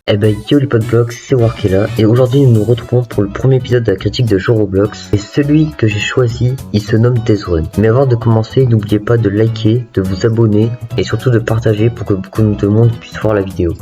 Eh ben yo les potes Blox, c'est Warkella et aujourd'hui nous nous retrouvons pour le premier épisode de la critique de jeux Roblox. Et celui que j'ai choisi, il se nomme Death Run. Mais avant de commencer, n'oubliez pas de liker, de vous abonner et surtout de partager pour que beaucoup de monde puisse voir la vidéo.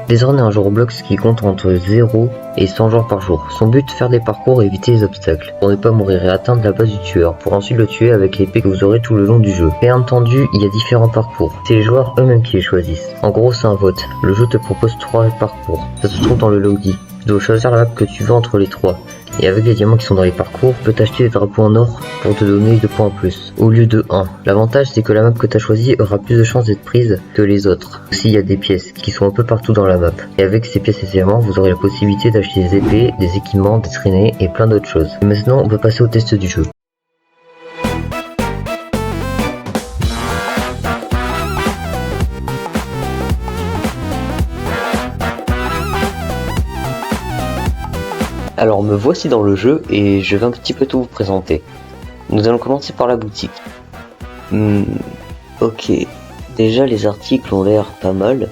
Death Run est un jeu Roblox qui compte entre 0 et 100 joueurs par jour. Son but, faire des parcours et éviter les obstacles, pour ne pas mourir et atteindre la base du tueur, pour ensuite le tuer avec l'épée que vous aurez tout le long du jeu. Bien entendu, il y a différents parcours, c'est les joueurs eux-mêmes qui les choisissent. En gros, c'est un vote, le jeu te propose 3 parcours, ça se trouve dans le lobby. Tu dois choisir la map que tu veux entre les 3. Et avec les diamants qui sont dans les parcours, tu peux t'acheter des drapeaux en or pour te donner 2 points en plus, au lieu de 1. L'avantage c'est que la map que tu as choisie aura plus de chances d'être prise que les autres. Aussi il y a des pièces qui sont un peu partout dans la map. Et avec ces pièces et diamants, vous aurez la possibilité d'acheter des épées, des équipements, des traînées et plein d'autres choses. Et maintenant on peut passer au test du jeu. Alors me voici dans le jeu et je vais un petit peu tout vous présenter. Nous allons commencer par la boutique. Ok, déjà les articles ont l'air pas mal,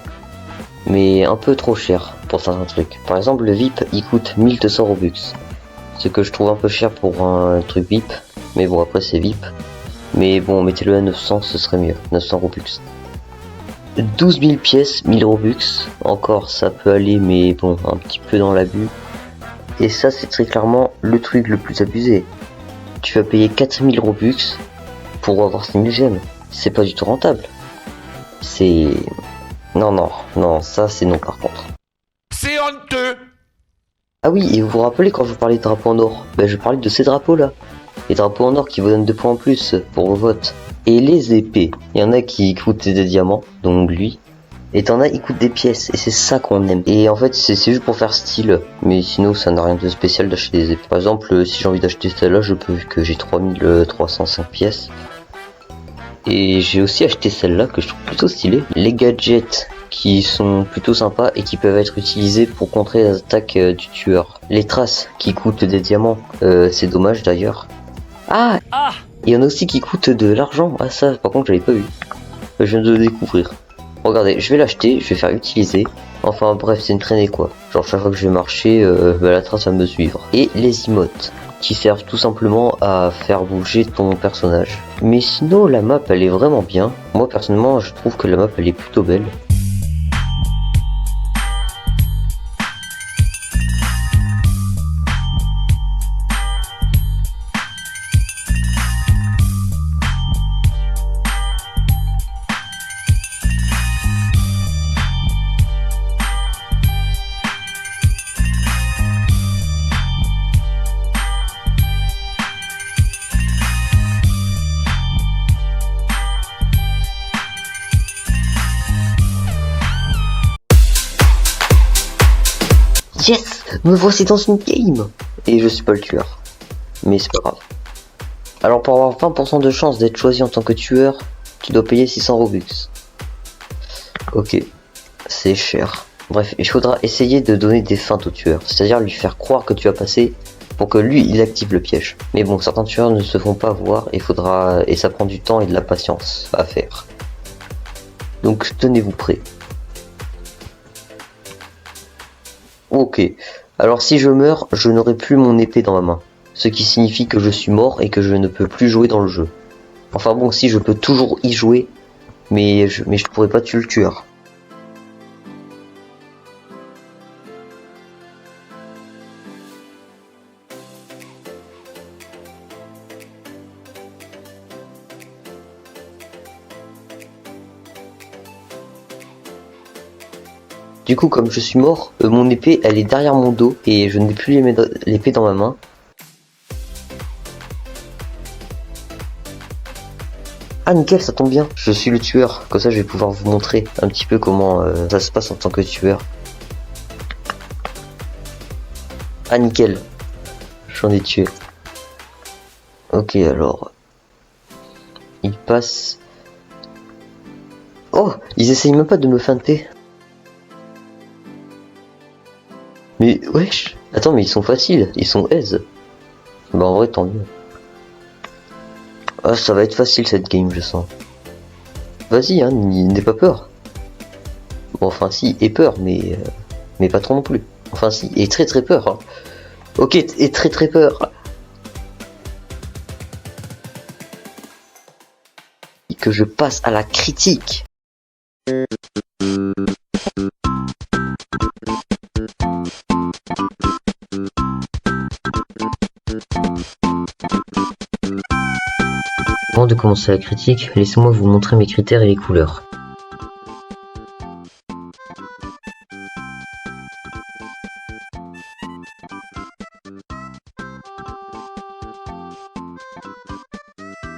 mais un peu trop cher pour certains trucs. Par exemple le VIP il coûte 1200 Robux, ce que je trouve un peu cher pour un truc VIP, mais bon après c'est VIP. Mais bon mettez-le à 900 ce serait mieux, 900 Robux. 12 000 pièces, 1000 Robux, encore ça peut aller mais bon un petit peu dans l'abus. Et ça c'est très clairement le truc le plus abusé. Tu vas payer 4000 Robux pour avoir 6000 gemmes. C'est pas du tout rentable. C'est... Non, ça c'est non par contre. C'est honteux. Ah oui, et vous vous rappelez quand je vous parlais de drapeaux en or, je parlais de ces drapeaux là. Les drapeaux en or qui vous donnent 2 points en plus pour vos votes. Et les épées, il y en a qui coûtent des diamants, donc lui. Et t'en as, ils coûtent des pièces, et c'est ça qu'on aime. Et en fait, c'est juste pour faire style, mais sinon ça n'a rien de spécial d'acheter des épées. Par exemple, si j'ai envie d'acheter celle-là, je peux, vu que j'ai 3305 pièces. Et j'ai aussi acheté celle-là, que je trouve plutôt stylée. Les gadgets, qui sont plutôt sympas, et qui peuvent être utilisés pour contrer les attaques du tueur. Les traces, qui coûtent des diamants, c'est dommage d'ailleurs. Ah, il y en a aussi qui coûtent de l'argent. Ah ça, par contre, j'avais pas vu. Je viens de le découvrir. Regardez, je vais l'acheter, je vais faire utiliser. Enfin bref, c'est une traînée quoi. Genre chaque fois que je vais marcher, la trace va me suivre. Et les emotes, qui servent tout simplement à faire bouger ton personnage. Mais sinon, la map elle est vraiment bien. Moi personnellement, je trouve que la map elle est plutôt belle. Yes, me voici dans une game. Et je suis pas le tueur. Mais c'est pas grave. Alors pour avoir 20% de chance d'être choisi en tant que tueur, tu dois payer 600 Robux. Ok, c'est cher. Bref, il faudra essayer de donner des feintes au tueur. C'est-à-dire lui faire croire que tu as passé pour que lui il active le piège. Mais bon, certains tueurs ne se font pas voir et ça prend du temps et de la patience à faire. Donc tenez-vous prêts. Ok, alors si je meurs, je n'aurai plus mon épée dans ma main. Ce qui signifie que je suis mort et que je ne peux plus jouer dans le jeu. Enfin bon, si je peux toujours y jouer, mais je pourrais pas tuer le tueur. Du coup, comme je suis mort, mon épée elle est derrière mon dos et je n'ai plus l'épée dans ma main. Ah nickel, ça tombe bien, je suis le tueur, comme ça je vais pouvoir vous montrer un petit peu comment ça se passe en tant que tueur. Ah nickel, j'en ai tué. Ok alors, il passe... Oh, ils essayent même pas de me feinter. Mais wesh, attends mais ils sont faciles, ils sont aise. Bah en vrai tant mieux. Ah ça va être facile cette game je sens. Vas-y hein, n'aie pas peur. Bon enfin si, aie peur mais pas trop non plus. Enfin si, aie très très peur. Hein. Ok, aie très très peur. Que je passe à la critique. Avant de commencer la critique, laissez-moi vous montrer mes critères et les couleurs.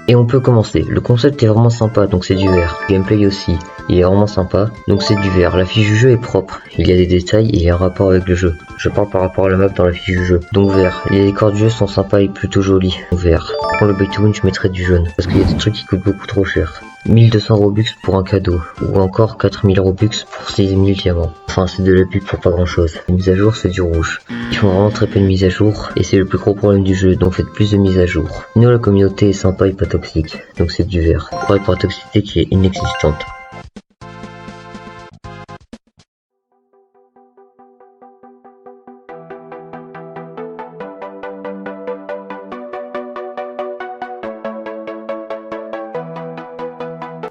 Et on peut commencer. Le concept est vraiment sympa, donc c'est du vert. Le gameplay aussi, il est vraiment sympa, donc c'est du vert. La fiche du jeu est propre, il y a des détails et il y a un rapport avec le jeu. Je parle par rapport à la map dans la fiche du jeu. Donc vert. Les décors du jeu sont sympas et plutôt jolis. Vert. Pour le buy to win, je mettrais du jaune, parce qu'il y a des trucs qui coûtent beaucoup trop cher. 1200 Robux pour un cadeau, ou encore 4000 Robux pour 6000 diamants. Enfin, c'est de la pub pour pas grand chose. Les mises à jour, c'est du rouge. Ils font vraiment très peu de mises à jour, et c'est le plus gros problème du jeu, donc faites plus de mises à jour. Nous, la communauté est sympa et pas toxique, donc c'est du vert. Pareil pour la toxicité qui est inexistante.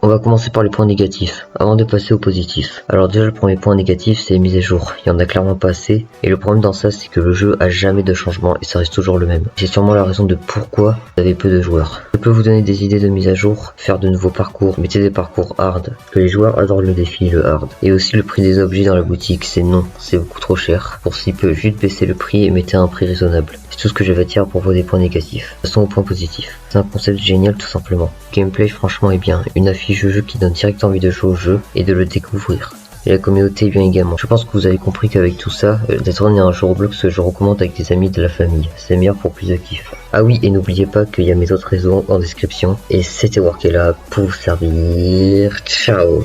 On va commencer par les points négatifs, avant de passer aux positifs. Alors déjà le premier point négatif c'est les mises à jour, il y en a clairement pas assez, et le problème dans ça c'est que le jeu a jamais de changement et ça reste toujours le même. C'est sûrement la raison de pourquoi vous avez peu de joueurs. Je peux vous donner des idées de mise à jour, faire de nouveaux parcours, mettez des parcours hard, que les joueurs adorent le défi, le hard. Et aussi le prix des objets dans la boutique, c'est non, c'est beaucoup trop cher. Pour s'il peut juste baisser le prix et mettez un prix raisonnable. C'est tout ce que j'avais à dire pour vos des points négatifs. Passons aux points positifs. C'est un concept génial tout simplement. Le gameplay franchement est bien, une affiche de jeu qui donne direct envie de jouer au jeu et de le découvrir. Et la communauté est bien également. Je pense que vous avez compris qu'avec tout ça, Death Run est un jeu Roblox que je recommande avec des amis de la famille. C'est meilleur pour plus de kiff. Ah oui, et n'oubliez pas qu'il y a mes autres réseaux en description. Et c'était Workella pour vous servir. Ciao.